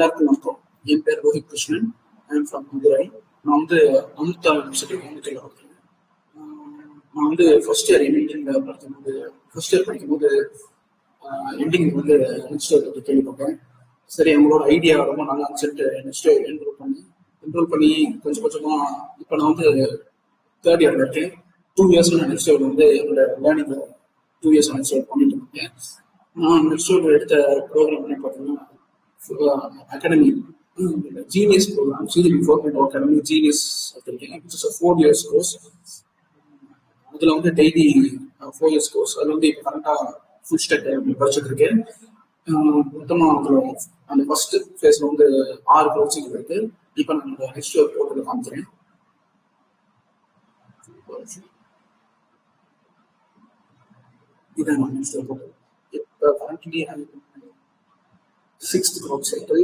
எல்லாருக்கும் வணக்கம். என் பேர் ரோஹித் கிருஷ்ணன். I'm from Madurai. நான் வந்து அமிர்தா யூனிவர்சிட்டி கோயம்புத்தூர்ல படிக்கிறேன். நான் வந்து ஃபர்ஸ்ட் இயர் படிக்கும்போது எண்டிங் வந்து நெக்ஸ்ட் இயர் பற்றி கேள்விப்பட்டேன். சரி, அவங்களோட ஐடியா ரொம்ப நல்லா இருந்துச்சுட்டு நெக்ஸ்ட் இயர் என்ரோல் பண்ணி கொஞ்சம் கொஞ்சமாக இப்போ நான் வந்து தேர்ட் இயர் இருக்கேன். 2 இயர்ஸ் நான் நெக்ஸ்ட் இயர் வந்து என்னோட லேர்னிங் 2 இயர்ஸ் நெக்ஸ்ட் இயர் பண்ணிட்டு இருக்கேன். நான் நெக்ஸ்ட் இயர் எடுத்த ப்ரோக்ராம் பண்ணி பார்த்தீங்கன்னா academy genius program, CGP 4.0 academy genius எடுத்திருக்கேன். It's is 4 years course. அதில் வந்து டெய்லி 4 இயர்ஸ் கோர்ஸ். அதில் வந்து இப்போ கரெக்டாக ஃபுல் ஸ்டாக் படிச்சுட்டு இருக்கேன். மொத்தமாக அதில் அந்த ஃபர்ஸ்ட் ஃபேஸில் வந்து 6 கோச்சிங் இருக்கு. இப்போ நான் நெக்ஸ்ட் இயர் போர்ட்டலில் காமிக்கிறேன். இதான் நான் நெக்ஸ்ட் இயர் போர்ட்டல். இப்போ கரண்ட்லி 6th crowd cycle.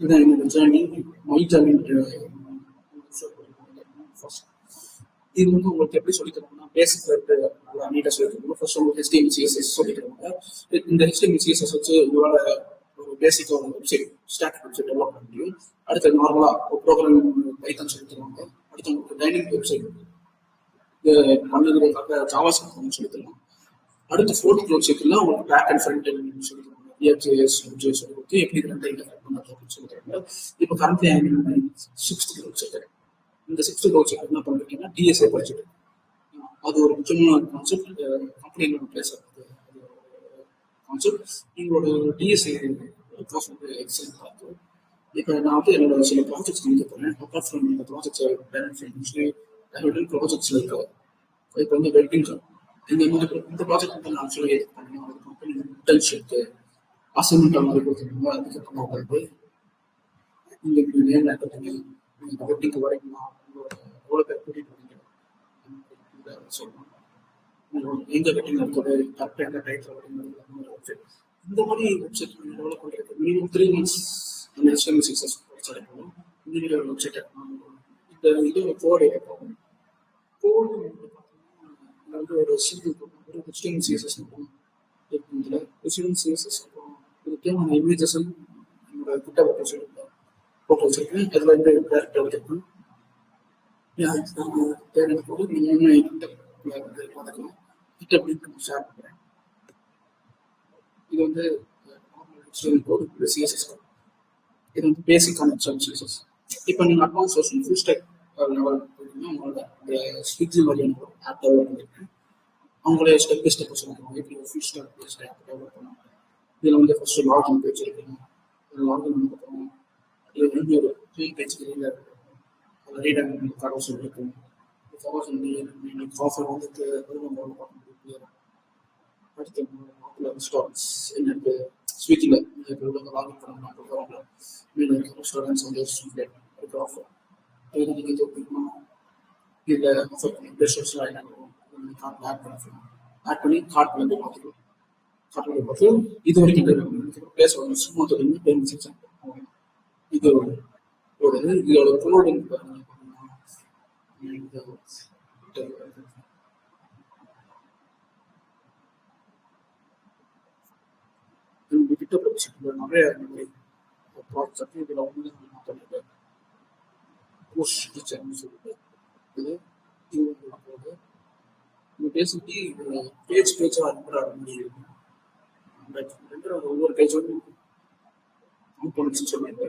இதான் என்னோட ஜேர்னி, மை ஜேர்னி. இது வந்து உங்களுக்கு எப்படி சொல்லி தருவாங்கன்னா, பேசிக்ல இருக்கு நல்லா நீட்டாக சொல்லி தருவாங்க. ஃபர்ஸ்ட் உங்களுக்கு HTML CSS சொல்லி தருவாங்க. இந்த HTML CSS வச்சு உங்களோட ஒரு பேசிக்காக ஒரு வெப்சைட் ஸ்டாட்டிக் வெப்சைட் டெவலப் பண்ண முடியும். அடுத்து நார்மலாக ஒரு ப்ரோக்ராம் பைத்தான் சொல்லி தருவாங்க. அடுத்து உங்களுக்கு டைனிங் வெப்சைட் பண்ணுறதுக்காக ஜாவாஸ்கிரிப்ட் சொல்லி தருவாங்க. அடுத்து 4th crowd cycle உங்களுக்கு பேக் அண்ட் ஃப்ரண்ட் எண்ட் சொல்லி தருவாங்க. React.js சொல்லி கொடுத்து எப்படி ரெண்டு இன்டர்ஃபேஸ் பண்ணுறது சொல்லி தருவாங்க. இப்போ கரண்ட்லி 6th crowd cycle. இந்த 6th crowd cycle என்ன பண்ணுறீங்கன்னா, DSA படிச்சுட்டு அது ஒரு முக்கியமான கான்செப்ட். கம்பெனியில் பேசுறது கான்செப்ட். எங்களோட டிஎஸ்ஏ கோர்ஸ் வந்து எக்ஸலென்ட்டாக இருக்கும். இப்போ நான் வந்து என்னோட சில ப்ராஜெக்ட்ஸ் முடிக்க போகிறேன். அப்பார்ட் ஃப்ரம் இந்த ப்ராஜெக்ட்ஸ் ப்ராஜெக்ட்ஸில் இருக்க இப்போ வந்து வெல்டிங் ஜாப் இந்த ப்ராஜெக்ட் வந்து நான் ஆக்சுவலாக எது பண்ணணும், அது கம்பெனி இன்டர்ன்ஷிப்பு அசைன்மெண்ட் மாதிரி கொடுத்துருக்காங்க. அதுக்கப்புறமா வந்து இந்த நேம் ஆக்டிவிட்டி இந்த வெட்டிங்கு வரைக்கும் உங்களோட எவ்வளோ பேர் கூட்டிகிட்டு வரீங்க சொல்லணும். எங்க வெட்டிங் இருக்குது, கரெக்டாக எந்த டைத்தில் வெட்டிங், இந்த மாதிரி வெப்சைட் டெவலப் பண்ணுறது மினிமம் 3 months அந்த HTML CSS படிச்சாலே போகும். இந்த வெப்சைட்டை இந்த இதோட கோடை போகும். கோடு வந்து ஒரு சிம்பிள் ஒரு HTML CSS இருக்கும். இதில் HTML CSS இருக்கும். இதுக்கே நான் இமேஜஸ் என்னோட கிட்ட போட்டு வச்சிருக்கேன். அதில் வந்து டேரக்டாக வச்சிருக்கேன். தேவையான போது நீங்கள் என்ன பார்த்துக்கலாம். கிட்ட லிங்க் ஷேர் பண்ணுறேன். இது வந்து HTML கோடு, CSS கோடு. இது வந்து பேசிக்கான HTML CSS. இப்போ நீங்கள் advance version full stack level போட்டீங்கன்னா உங்களோட இந்த ஸ்விட்ஜி மாதிரியான ஒரு ஆப் டெவலப் பண்ணியிருக்கேன். அவங்களே ஸ்டெப் பை ஸ்டெப் சொல்லுவாங்க எப்படி ஒரு full stack based app develop பண்ணுவாங்க. இதில் வந்து ஃபர்ஸ்ட் லாகின் பேஜ் இருக்குங்க. லாகின் பண்ணதுக்கப்புறம் இது வந்து ஒரு ஹோம் பேஜ் வெளியில் ரீடர் தகவல் இருக்கும். ஆஃபர் வந்துட்டு அடுத்து ரெஸ்டாரண்ட்ஸ் என்னென்னு ஸ்விக்கியில் லாகின் பண்ணாங்க. ரெஸ்டாரண்ட்ஸ் வந்து இருக்கு ஆஃபர். இது நீங்கள் இது பண்ணணும். இதில் ஆஃபர் பண்ணி ப்ரெஷர்ஸ்லாம் என்ன கார்ட்டில் ஆட் பண்ணி கார்ட்டில் வந்து பார்த்துக்கலாம். கார்ட்டில் பார்த்து இது வரைக்கும் பேச சும்மா தொடங்கி பேமெண்ட் செக்ஷன் இது ஒரு இதோட கோடு கிட்ட நிறைய ப்ராஜெக்ட் இதில் வந்து சொல்லிட்டு இது போகுது. இந்த பேசிக்கலி பேஜாக இருக்கிற முடியும். ஒவ்வொரு பேஜோட காம்போனன்ட்ஸ் சொல்லிட்டு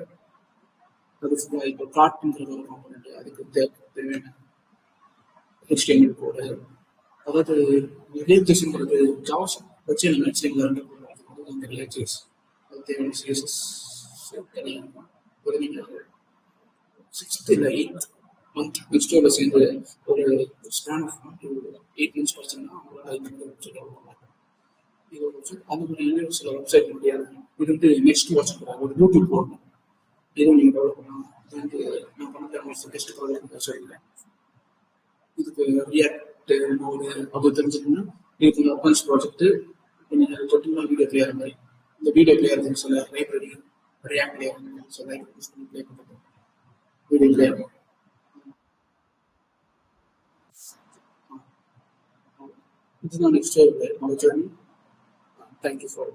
அது இப்போ கார்ட்ன்றது ஒரு காம்போனன்ட். அதுக்கு தேவையான HTML கோடு, அதாவது ரிலேக்சேஷன்ங்கிறது ஜாவாஸ் வச்சு நம்ம HTML அந்த ரிலேக்சேஸ் அது தேவையான CSS தனியாக ஒரு நீங்கள் 6th இல்லை 8th month நெக்ஸ்ட் இயரில் சேர்ந்து ஒரு ஸ்பேன் ஆஃப் 8 months படிச்சோம்னா அவங்களால வெப்சைட் டெவலப் பண்ணலாம். இது ஒரு வெப்சைட் அது ஒரு யூனிவர்சில் வெப்சைட் முடியாது. இது வந்து நெக்ஸ்ட் வாட்ச் ஒரு யூடியூப் போடணும். இதுவும் நீங்கள் டெவலப் பண்ணலாம். இது வந்து நான் பண்ண டெஸ்ட் ப்ராஜெக்ட் சொல்லியிருக்கேன். இதுக்கு ரியாக்ட் நோடு அது தெரிஞ்சுக்கணும். இதுக்கு அட்வான்ஸ் ப்ராஜெக்ட் நீங்கள் தொட்டிங்கன்னா வீடியோ பிளேயர் மாதிரி இந்த வீடியோ பிளேயர் சில லைப்ரரி ரியாக்ட் பிளேயர் சில லைப்ரரி யூஸ் பண்ணி ப்ளே பண்ணுறது வீடியோ பிளேயர். இதுதான் நெக்ஸ்ட் என்னோட ஜேர்னி. Thank you for